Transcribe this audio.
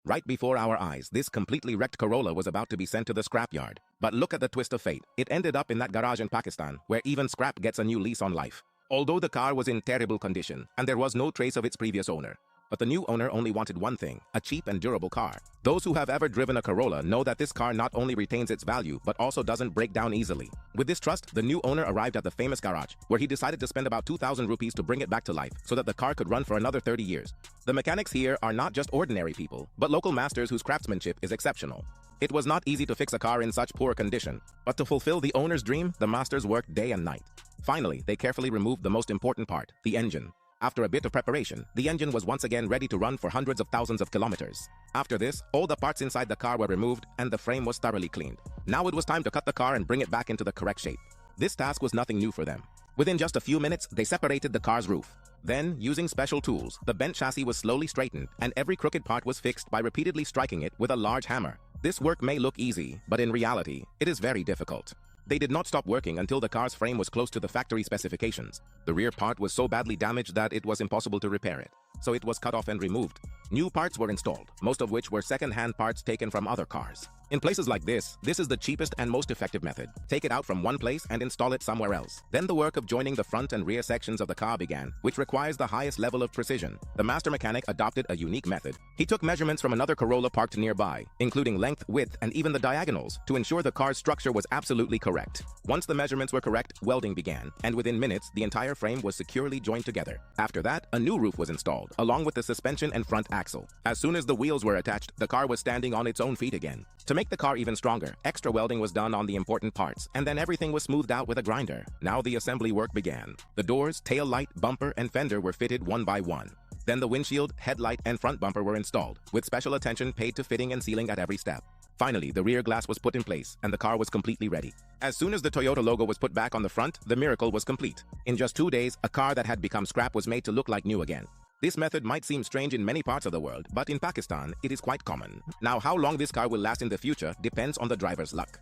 Right before our eyes, this completely wrecked Corolla was about to be sent to the scrapyard. But look at the twist of fate. It ended up in that garage in Pakistan, where even scrap gets a new lease on life. Although the car was in terrible condition, and there was no trace of its previous owner. But the new owner only wanted one thing, a cheap and durable car. Those who have ever driven a Corolla know that this car not only retains its value, but also doesn't break down easily. With this trust, the new owner arrived at the famous garage, where he decided to spend about 2,000 rupees to bring it back to life, so that the car could run for another 30 years. The mechanics here are not just ordinary people, but local masters whose craftsmanship is exceptional. It was not easy to fix a car in such poor condition, but to fulfill the owner's dream, the masters worked day and night. Finally, they carefully removed the most important part, the engine. After a bit of preparation, the engine was once again ready to run for hundreds of thousands of kilometers. After this, all the parts inside the car were removed and the frame was thoroughly cleaned. Now it was time to cut the car and bring it back into the correct shape. This task was nothing new for them. Within just a few minutes, they separated the car's roof. Then, using special tools, the bent chassis was slowly straightened and every crooked part was fixed by repeatedly striking it with a large hammer. This work may look easy, but in reality, it is very difficult. They did not stop working until the car's frame was close to the factory specifications. The rear part was so badly damaged that it was impossible to repair it, so it was cut off and removed. New parts were installed, most of which were second-hand parts taken from other cars. In places like this is the cheapest and most effective method. Take it out from one place and install it somewhere else. Then the work of joining the front and rear sections of the car began, which requires the highest level of precision. The master mechanic adopted a unique method. He took measurements from another Corolla parked nearby, including length, width, and even the diagonals, to ensure the car's structure was absolutely correct. Once the measurements were correct, welding began, and within minutes, the entire frame was securely joined together. After that, a new roof was installed, along with the suspension and front axle. As soon as the wheels were attached, the car was standing on its own feet again. To make the car even stronger, extra welding was done on the important parts, and then everything was smoothed out with a grinder. Now the assembly work began. The doors, tail light, bumper, and fender were fitted one by one. Then the windshield, headlight, and front bumper were installed, with special attention paid to fitting and sealing at every step. Finally, the rear glass was put in place, and the car was completely ready. As soon as the Toyota logo was put back on the front, the miracle was complete. In just 2 days, a car that had become scrap was made to look like new again. This method might seem strange in many parts of the world, but in Pakistan, it is quite common. Now, how long this car will last in the future depends on the driver's luck.